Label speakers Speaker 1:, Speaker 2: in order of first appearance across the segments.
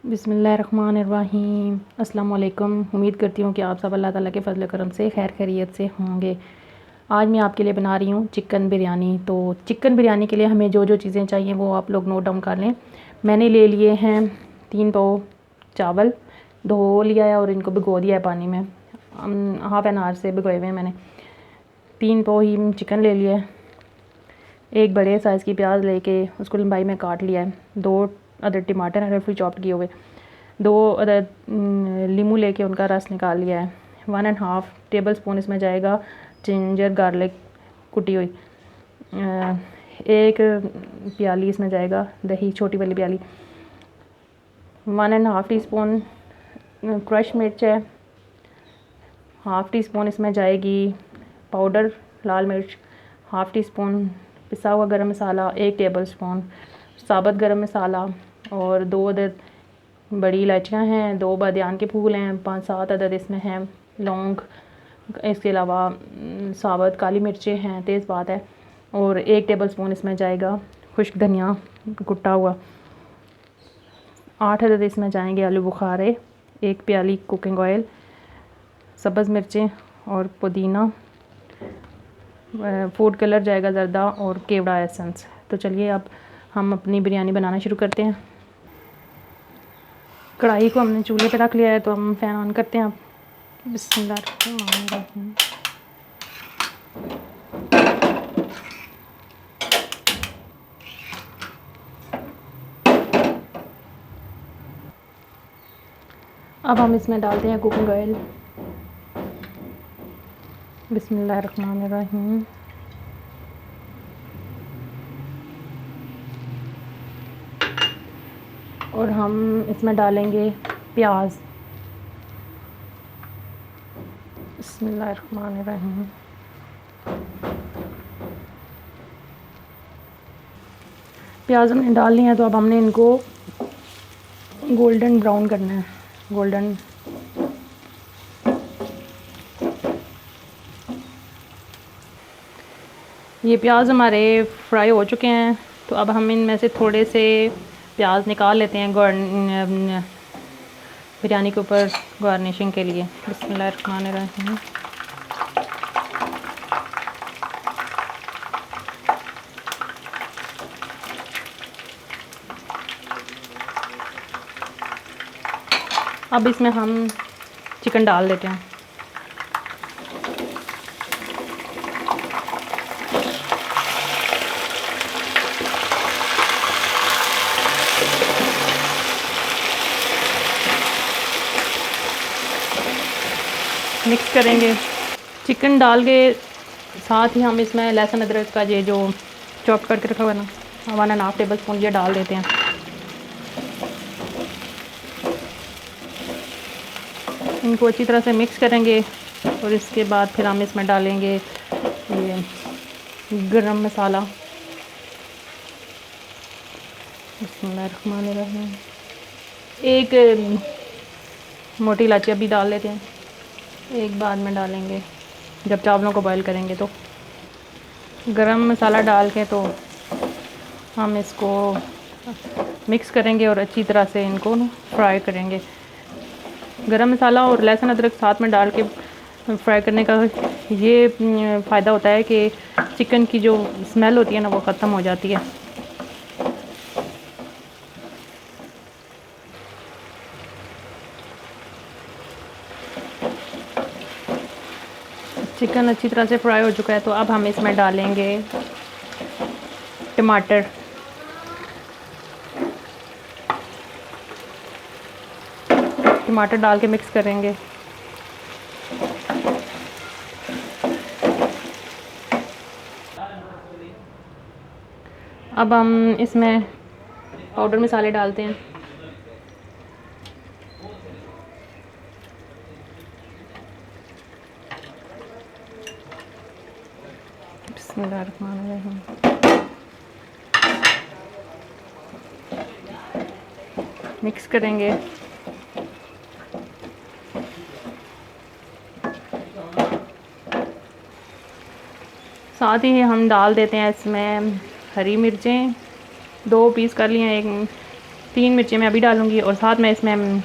Speaker 1: बिस्मिल्लाहिर्रहमानिर्रहीम। अस्सलाम वालेकुम। उम्मीद करती हूँ कि आप सब अल्लाह ताला के फ़ज़ल करम से खैर खैरियत से होंगे। आज मैं आपके लिए बना रही हूँ चिकन बिरयानी। तो चिकन बिरयानी के लिए हमें जो जो चीज़ें चाहिए वो आप लोग नोट डाउन कर लें। मैंने ले लिए हैं 3 पाव चावल, धो लिया है और इनको भिगो दिया है पानी में। हाफ़ एन आवर से भिगोए हुए हैं मैंने। 3 पाव ही चिकन ले लिया है। एक बड़े साइज़ की प्याज लेके उसको लंबाई में काट लिया है। 2 अदर टमाटर हैं रफली चॉप्ड किए हुए। 2 अदर लीमू लेके उनका रस निकाल लिया है। 1.5 टेबल स्पून इसमें जाएगा जिंजर गार्लिक कुटी हुई। एक प्याली इसमें जाएगा दही, छोटी वाली प्याली। 1.5 टीस्पून क्रश मिर्च है। हाफ़ टी स्पून इसमें जाएगी पाउडर लाल मिर्च। हाफ़ टी स्पून पिसा हुआ गरम मसाला। 1 टेबल स्पून साबुत गरम मसाला और 2 अदद बड़ी इलायचियाँ हैं। 2 बादियान के फूल हैं। 5-7 अदद इसमें हैं लौंग। इसके अलावा साबुत काली मिर्चें हैं, तेज़पात है और 1 टेबल स्पून इसमें जाएगा खुश्क धनिया कुटा हुआ। 8 अदद इसमें जाएंगे आलू बुखारे। 1 प्याली कुकिंग ऑयल, सब्ज़ मिर्चें और पुदीना। फूड कलर जाएगा ज़रदा और केवड़ा एसेंस। तो चलिए अब हम अपनी बिरयानी बनाना शुरू करते हैं। कढ़ाई को हमने चूल्हे पे रख लिया है तो हम फ़ैन ऑन करते हैं। अब बिस्मिल्लाहिर्रहमानिर्रहीम। अब हम इसमें डालते हैं कुकिंग ऑयल। बिस्मिल्लाहिर्रहमानिर्रहीम। और हम इसमें डालेंगे प्याज। बिस्मिल्लाहिर्रहमानिर्रहीम। प्याज हमने डाल लिया है तो अब हमने इनको गोल्डन ब्राउन करना है। गोल्डन ये प्याज हमारे फ्राई हो चुके हैं तो अब हम इनमें से थोड़े से प्याज निकाल लेते हैं बिरयानी के ऊपर गार्निशिंग के लिए। बिस्मिल्लाहिर्रहमानिर्रहीम। अब इसमें हम चिकन डाल देते हैं। मिक्स करेंगे। चिकन डाल के साथ ही हम इसमें लहसुन अदरक का ये जो चॉप करके रखा हुआ है ना 1.5 टेबल स्पून ये डाल देते हैं। इनको अच्छी तरह से मिक्स करेंगे और इसके बाद फिर हम इसमें डालेंगे ये गरम मसाला। बिस्मिल्लाहिर्रहमानिर्रहीम। एक मोटी इलायची अभी डाल लेते हैं, एक बाद में डालेंगे जब चावलों को बॉईल करेंगे। तो गरम मसाला डाल के तो हम इसको मिक्स करेंगे और अच्छी तरह से इनको फ्राई करेंगे। गरम मसाला और लहसुन अदरक साथ में डाल के फ्राई करने का ये फ़ायदा होता है कि चिकन की जो स्मेल होती है ना वो ख़त्म हो जाती है। चिकन अच्छी तरह से फ्राई हो चुका है तो अब हम इसमें डालेंगे टमाटर। टमाटर डाल के मिक्स करेंगे। अब हम इसमें पाउडर मसाले डालते हैं। बिस्मिल्लाहिर्रहमानिर्रहीम। मिक्स करेंगे। साथ ही हम डाल देते हैं इसमें हरी मिर्चें 2 पीस कर लिए हैं। 3 मिर्ची मैं अभी डालूँगी और साथ में इसमें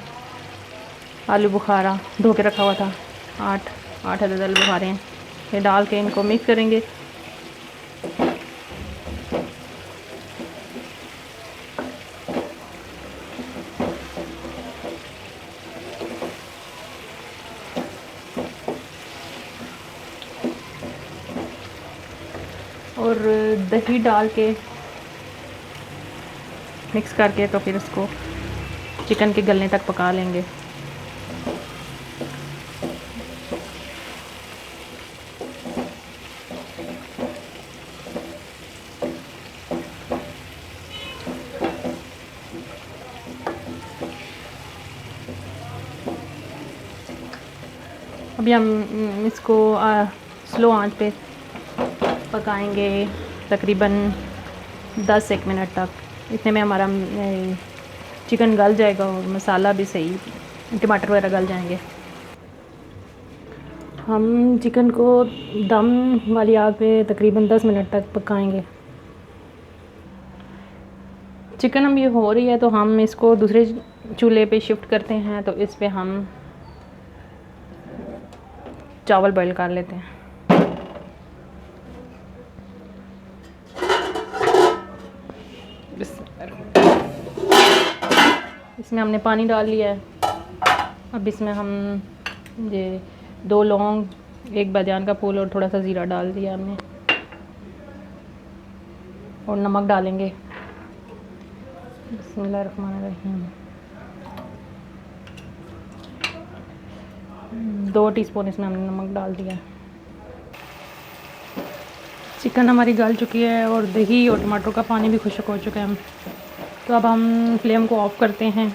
Speaker 1: आलू बुखारा धो के रखा हुआ था, 8 अदद आलू बुखारे हैं, ये डाल के इनको मिक्स करेंगे। और दही डाल के मिक्स करके तो फिर इसको चिकन के गलने तक पका लेंगे। अभी हम इसको स्लो आंच पे पकाएंगे तकरीबन 10-1 मिनट तक। इतने में हमारा चिकन गल जाएगा और मसाला भी सही, टमाटर वगैरह गल जाएंगे। हम चिकन को दम वाली आग पे तकरीबन 10 मिनट तक पकाएंगे। चिकन अब ये हो रही है तो हम इसको दूसरे चूल्हे पे शिफ्ट करते हैं। तो इस पे हम चावल बॉईल कर लेते हैं। इसमें हमने पानी डाल लिया है। अब इसमें हम ये 2 लौंग, 1 बादियान का फूल और थोड़ा सा ज़ीरा डाल दिया हमने, और नमक डालेंगे। बिस्मिल्लाहिर्रहमानिर्रहीम। 2 टीस्पून इसमें हमने नमक डाल दिया। चिकन हमारी गल चुकी है और दही और टमाटर का पानी भी खुश्क हो चुका है। तो अब हम फ्लेम को ऑफ़ करते हैं।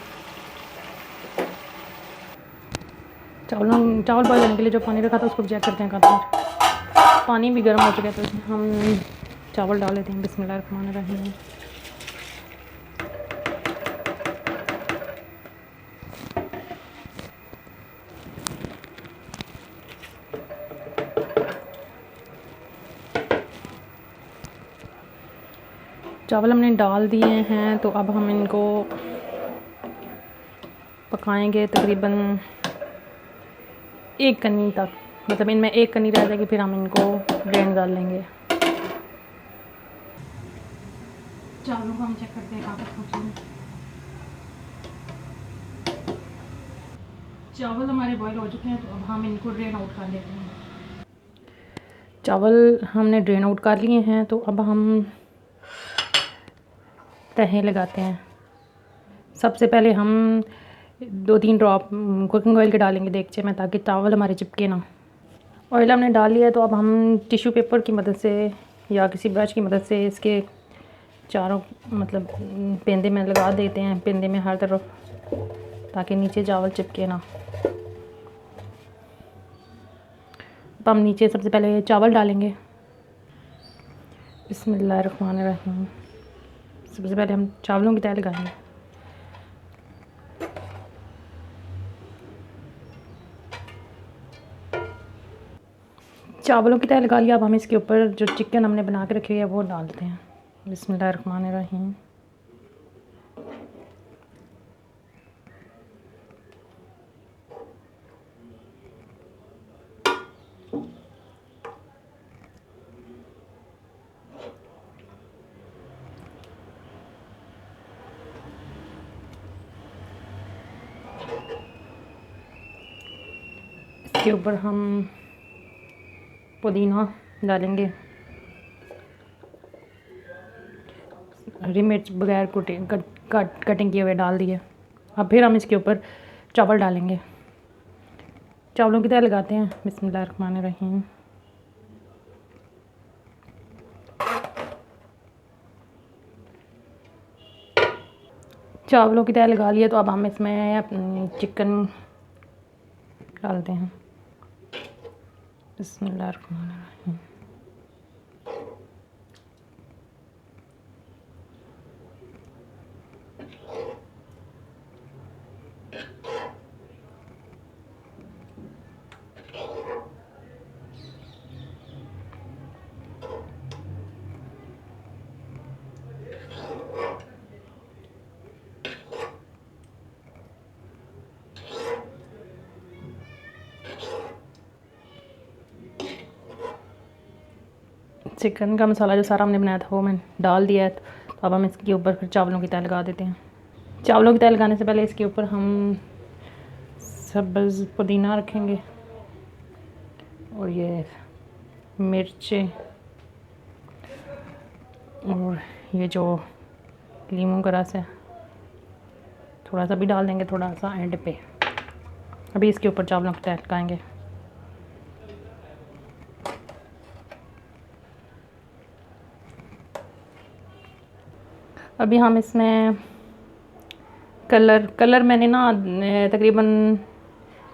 Speaker 1: चावल बॉयल करने के लिए जो पानी रखा था उसको चेक करते हैं कहाँ। पानी भी गर्म हो चुका है तो इसमें हम चावल डाल देते हैं। बिस्मिल्लाहिर्रहमानिर्रहीम। चावल हमने डाल दिए हैं तो अब हम इनको पकाएंगे तकरीबन 1 कनी तक। मतलब इनमें 1 कनी रह जाएगी, फिर हम इनको ड्रेन कर लेंगे। चावलों को हम चेक करते हैं कहाँ तक पहुँचे हैं। चावल हमारे बॉईल हो चुके हैं तो अब हम इनको ड्रेन आउट कर लेते हैं। चावल हमने ड्रेन आउट कर लिए हैं तो अब हम तहें लगाते हैं। सबसे पहले हम 2-3 ड्रॉप कुकिंग ऑयल के डालेंगे देगचे में, ताकि चावल हमारे चिपके ना। ऑयल हमने डाल लिया तो अब हम टिश्यू पेपर की मदद से या किसी ब्रश की मदद से इसके चारों मतलब पेंदे में लगा देते हैं, पेंदे में हर तरफ, ताकि नीचे चावल चिपके ना। अब हम नीचे सबसे पहले चावल डालेंगे। बिस्मिल्लाहिर्रहमानिर्रहीम। सबसे पहले हम चावलों की तह लगाएंगे। चावलों की तह लगा लिया। अब हम इसके ऊपर जो चिकन हमने बना के रखी हुई है वो डालते हैं। बिस्मिल्लाहिर्रहमानिर्रहीम। इसके ऊपर हम पुदीना डालेंगे, हरी मिर्च बगैर कटिंग किए हुए डाल दिए। अब फिर हम इसके ऊपर चावल डालेंगे। चावलों की तह लगाते हैं। बिस्मिल्लाहिर्रहमानिर्रहीम। चावलों की तह लगा लिया तो अब हम इसमें चिकन डालते हैं। बिस्मिल्लाहिर्रहमानिर्रहीम। चिकन का मसाला जो सारा हमने बनाया था वो मैंने डाल दिया है। तो अब हम इसके ऊपर फिर चावलों की तह लगा देते हैं। चावलों की तह लगाने से पहले इसके ऊपर हम सब्ज़ पुदीना रखेंगे और ये मिर्चें और ये जो लीमू का रस है थोड़ा सा भी डाल देंगे, थोड़ा सा एंड पे। अभी इसके ऊपर चावलों की तह लगाएंगे। अभी हम इसमें कलर मैंने ना तकरीबन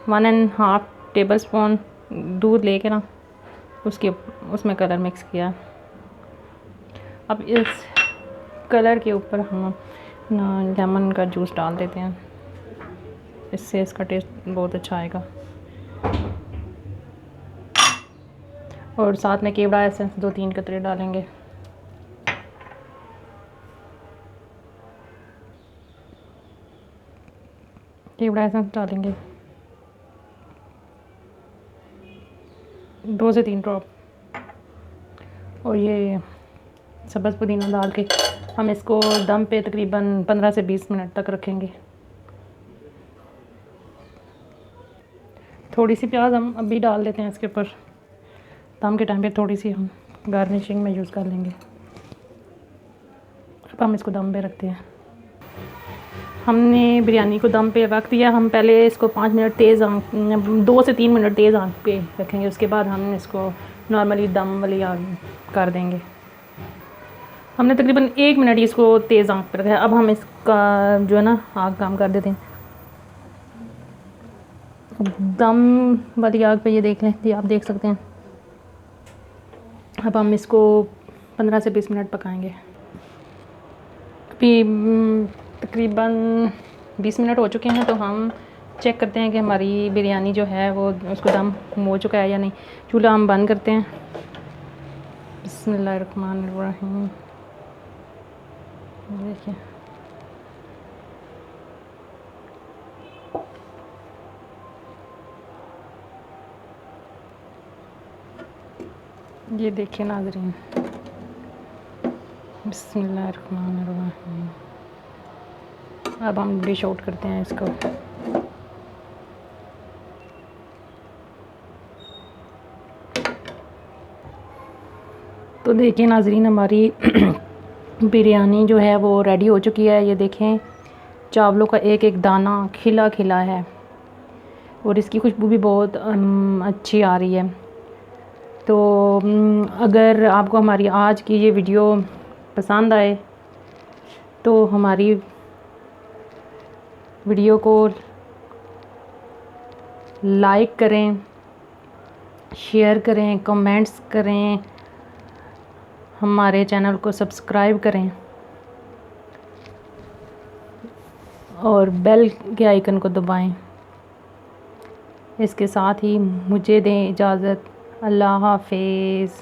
Speaker 1: 1.5 टेबल स्पून दूध लेके ना उसमें कलर मिक्स किया। अब इस कलर के ऊपर हम ना लेमन का जूस डाल देते हैं, इससे इसका टेस्ट बहुत अच्छा आएगा। और साथ में केवड़ा एसेंस 2-3 कतरे डालेंगे। केवड़ा एसेंस डालेंगे 2 से 3 ड्रॉप। और ये सब्ज़ पुदीना डाल के हम इसको दम पे तकरीबन 15 से 20 मिनट तक रखेंगे। थोड़ी सी प्याज हम अभी डाल देते हैं इसके ऊपर, दम के टाइम पे थोड़ी सी हम गार्निशिंग में यूज़ कर लेंगे। अब हम इसको दम पे रखते हैं। हमने बिरयानी को दम पे रख दिया। हम पहले इसको 5 मिनट तेज़ आंच, 2 से 3 मिनट तेज़ आंच पे रखेंगे। उसके बाद हम इसको नॉर्मली दम वाली आग कर देंगे। हमने तकरीबन 1 मिनट इसको तेज़ आंच पर रखा है। अब हम इसका जो है ना आग काम कर देते हैं। दम वाली आग पे ये देख लें, ये आप देख सकते हैं। अब हम इसको 15 से 20 मिनट पकाएंगे। अभी तकरीबन 20 मिनट हो चुके हैं। तो हम चेक करते हैं कि हमारी बिरयानी जो है वो उसको दम हो चुका है या नहीं। चूल्हा हम बंद करते हैं। बिस्मिल्लाहिर्रहमानिर्रहीम। देखिए ये देखिए नाज़रीन, बिस्मिल्लाहिर्रहमानिर्रहीम। अब हम डिश आउट करते हैं इसको। तो देखिए नाज़रीन, हमारी बिरयानी जो है वो रेडी हो चुकी है। ये देखें चावलों का एक एक दाना खिला खिला है और इसकी खुशबू भी बहुत अच्छी आ रही है। तो अगर आपको हमारी आज की ये वीडियो पसंद आए तो हमारी वीडियो को लाइक करें, शेयर करें, कमेंट्स करें, हमारे चैनल को सब्सक्राइब करें और बेल के आइकन को दबाएं। इसके साथ ही मुझे दें इजाज़त। अल्लाह हाफ़िज़।